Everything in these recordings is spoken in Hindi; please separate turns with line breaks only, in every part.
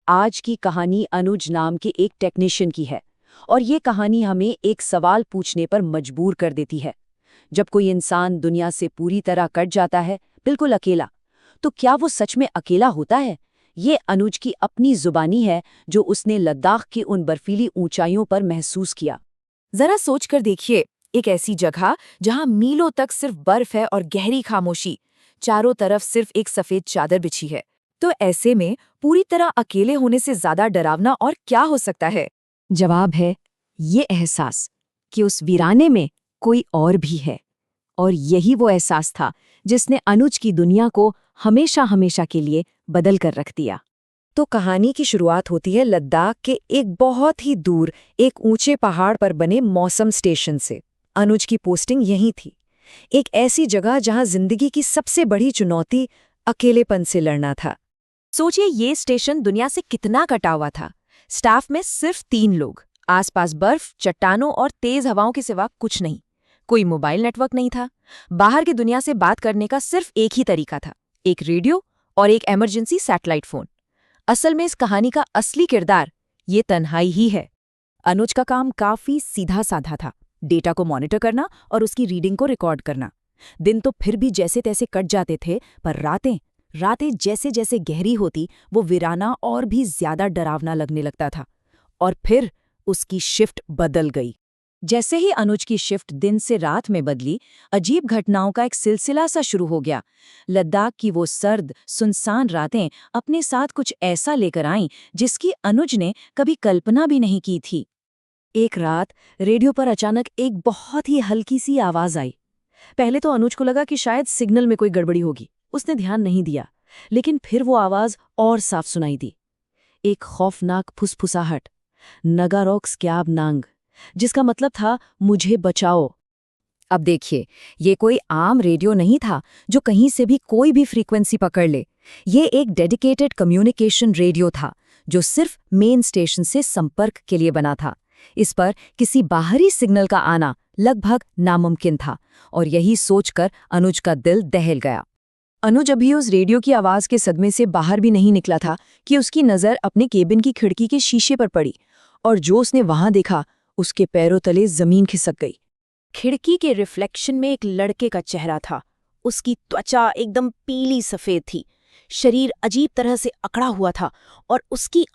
आज की कहानी अनुज नाम के एक टेक्नीशियन की है और ये कहानी हमें एक सवाल पूछने पर मजबूर कर देती है। जब कोई इंसान दुनिया से पूरी तरह कट जाता है, बिल्कुल अकेला, तो क्या वो सच में अकेला होता है? ये अनुज की अपनी जुबानी है जो उसने लद्दाख की उन बर्फीली ऊंचाइयों पर महसूस किया।
जरा सोच कर देखिए, एक ऐसी जगह जहां मीलों तक सिर्फ बर्फ है और गहरी खामोशी, चारों तरफ सिर्फ एक सफेद चादर बिछी है। तो ऐसे में पूरी तरह अकेले होने से ज्यादा डरावना और क्या हो सकता है?
जवाब है ये एहसास कि उस वीराने में कोई और भी है। और यही वो एहसास था जिसने अनुज की दुनिया को हमेशा हमेशा के लिए बदल कर रख दिया।
तो कहानी की शुरुआत होती है लद्दाख के एक बहुत ही दूर एक ऊंचे पहाड़ पर बने मौसम स्टेशन से। अनुज की पोस्टिंग यहीं थी, एक ऐसी जगह जहां जिंदगी की सबसे बड़ी चुनौती अकेलेपन से लड़ना था। सोचिए ये स्टेशन दुनिया से कितना कटा हुआ था। स्टाफ में सिर्फ 3 लोग, आसपास बर्फ, चट्टानों और तेज हवाओं के सिवा कुछ नहीं। कोई मोबाइल नेटवर्क नहीं था। बाहर की दुनिया से बात करने का सिर्फ एक ही तरीका था, एक रेडियो और एक इमरजेंसी सैटेलाइट फोन। असल में इस कहानी का असली किरदार ये तन्हाई ही है। अनुज का काम काफी सीधा साधा था, डेटा को मॉनिटर करना और उसकी रीडिंग को रिकॉर्ड करना। दिन तो फिर भी जैसे तैसे कट जाते थे, पर रातें जैसे जैसे गहरी होती वो वीराना और भी ज्यादा डरावना लगने लगता था। और फिर उसकी शिफ्ट बदल गई। जैसे ही अनुज की शिफ्ट दिन से रात में बदली, अजीब घटनाओं का एक सिलसिला सा शुरू हो गया। लद्दाख की वो सर्द, सुनसान रातें अपने साथ कुछ ऐसा लेकर आईं जिसकी अनुज ने कभी कल्पना भी नहीं की थी। एक रात रेडियो पर अचानक एक बहुत ही हल्की सी आवाज आई। पहले तो अनुज को लगा कि शायद सिग्नल में कोई गड़बड़ी होगी, उसने ध्यान नहीं दिया। लेकिन फिर वो आवाज और साफ सुनाई दी, एक खौफनाक फुसफुसाहट, नगारोक स्क्याब नांग, जिसका मतलब था मुझे बचाओ। अब देखिए, ये कोई आम रेडियो नहीं था जो कहीं से भी कोई भी फ्रीक्वेंसी पकड़ ले। ये एक डेडिकेटेड कम्युनिकेशन रेडियो था जो सिर्फ मेन स्टेशन से संपर्क के लिए बना था। इस पर किसी बाहरी सिग्नल का आना लगभग नामुमकिन था और यही सोचकर अनुज का दिल दहल गया। अनुज अभी उस रेडियो की आवाज के सदमे से बाहर भी नहीं निकला था कि उसकी नज़र अपने केबिन की खिड़की के शीशे पर पड़ी और जो उसने वहां देखा उसके पैरों तले जमीन खिसक गई। खिड़की के रिफ्लेक्शन में एक लड़के का चेहरा था। उसकी त्वचा एकदम पीली सफेद थी, शरीर अजीब तरह से अकड़ा हुआ था और उसकी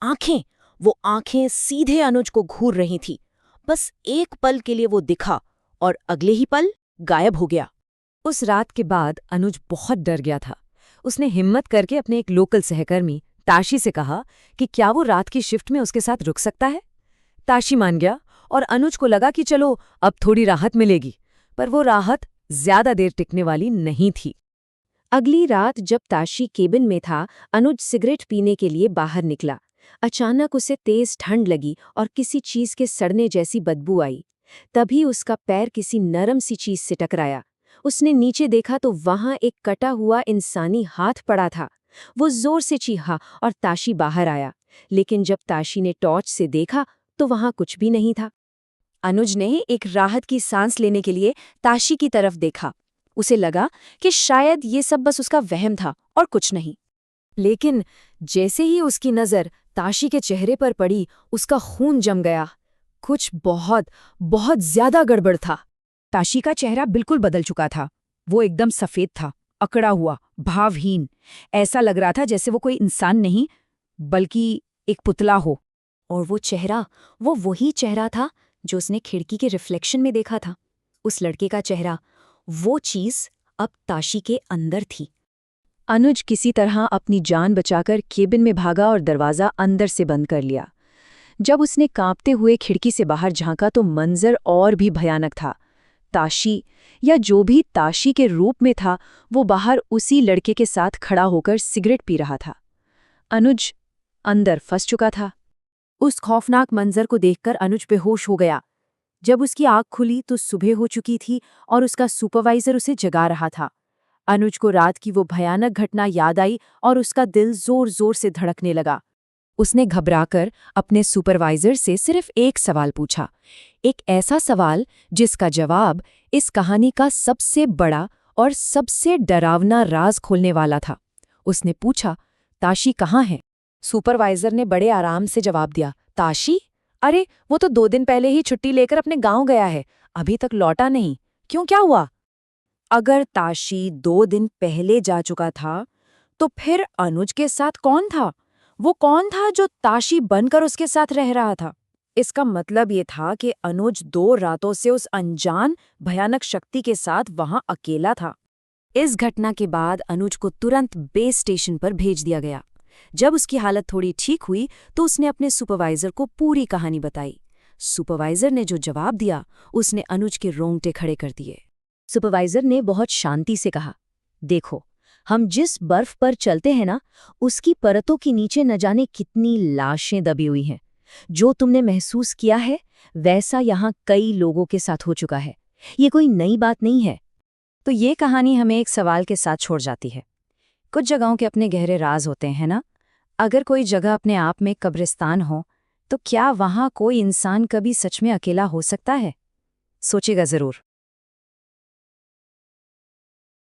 वो आंखें सीधे अनुज को घूर रही थी। बस एक पल के लिए वो दिखा और अगले ही पल गायब हो गया। उस रात के बाद अनुज बहुत डर गया था। उसने हिम्मत करके अपने एक लोकल सहकर्मी ताशी से कहा कि क्या वो रात की शिफ्ट में उसके साथ रुक सकता है। ताशी मान गया और अनुज को लगा कि चलो अब थोड़ी राहत मिलेगी, पर वो राहत ज्यादा देर टिकने वाली नहीं थी। अगली रात जब ताशी केबिन में था, अनुज सिगरेट पीने के लिए बाहर निकला। अचानक उसे तेज ठंड लगी और किसी चीज के सड़ने जैसी बदबू आई। तभी उसका पैर किसी नरम सी चीज से टकराया। उसने नीचे देखा तो वहां एक कटा हुआ इंसानी हाथ पड़ा था। वो जोर से चीखा और ताशी बाहर आया, लेकिन जब ताशी ने टॉर्च से देखा तो वहां कुछ भी नहीं था। अनुज ने एक राहत की सांस लेने के लिए ताशी की तरफ देखा। उसे लगा कि शायद ये सब बस उसका वहम था और कुछ नहीं। लेकिन जैसे ही उसकी नज़र ताशी के चेहरे पर पड़ी, उसका खून जम गया। कुछ बहुत बहुत ज्यादा गड़बड़ था। ताशी का चेहरा बिल्कुल बदल चुका था। वो एकदम सफेद था, अकड़ा हुआ, भावहीन। ऐसा लग रहा था जैसे वो कोई इंसान नहीं बल्कि एक पुतला हो। और वो चेहरा, वो वही चेहरा था जो उसने खिड़की के रिफ्लेक्शन में देखा था। उस लड़के का चेहरा, वो चीज अब ताशी के अंदर थी। अनुज किसी तरह अपनी जान बचाकर केबिन में भागा और दरवाज़ा अंदर से बंद कर लिया। जब उसने कांपते हुए खिड़की से बाहर झांका तो मंजर और भी भयानक था। ताशी, या जो भी ताशी के रूप में था, वो बाहर उसी लड़के के साथ खड़ा होकर सिगरेट पी रहा था। अनुज अंदर फंस चुका था। उस खौफनाक मंजर को देखकर अनुज बेहोश हो गया। जब उसकी आँख खुली तो सुबह हो चुकी थी और उसका सुपरवाइजर उसे जगा रहा था। अनुज को रात की वो भयानक घटना याद आई और उसका दिल जोर जोर से धड़कने लगा। उसने घबराकर अपने सुपरवाइजर से सिर्फ एक सवाल पूछा, एक ऐसा सवाल जिसका जवाब इस कहानी का सबसे बड़ा और सबसे डरावना राज खोलने वाला था। उसने पूछा, ताशी कहाँ है? सुपरवाइजर ने बड़े आराम से जवाब दिया, ताशी? अरे वो तो 2 दिन पहले ही छुट्टी लेकर अपने गांव गया है, अभी तक लौटा नहीं। क्यों, क्या हुआ? अगर ताशी 2 दिन पहले जा चुका था तो फिर अनुज के साथ कौन था? वो कौन था जो ताशी बनकर उसके साथ रह रहा था? इसका मतलब ये था कि अनुज 2 रातों से उस अनजान भयानक शक्ति के साथ वहां अकेला था। इस घटना के बाद अनुज को तुरंत बेस स्टेशन पर भेज दिया गया। जब उसकी हालत थोड़ी ठीक हुई तो उसने अपने सुपरवाइजर को पूरी कहानी बताई। सुपरवाइजर ने जो जवाब दिया उसने अनुज के रोंगटे खड़े कर दिए।
सुपरवाइजर ने बहुत शांति से कहा, देखो, हम जिस बर्फ पर चलते हैं ना, उसकी परतों के नीचे न जाने कितनी लाशें दबी हुई हैं। जो तुमने महसूस किया है वैसा यहाँ कई लोगों के साथ हो चुका है। ये कोई नई बात नहीं है। तो ये कहानी हमें एक सवाल के साथ छोड़ जाती है। कुछ जगहों के अपने गहरे राज होते हैं ना। अगर कोई जगह अपने आप में कब्रिस्तान हो, तो क्या वहाँ कोई इंसान कभी सच में अकेला हो सकता है? सोचेगा जरूर।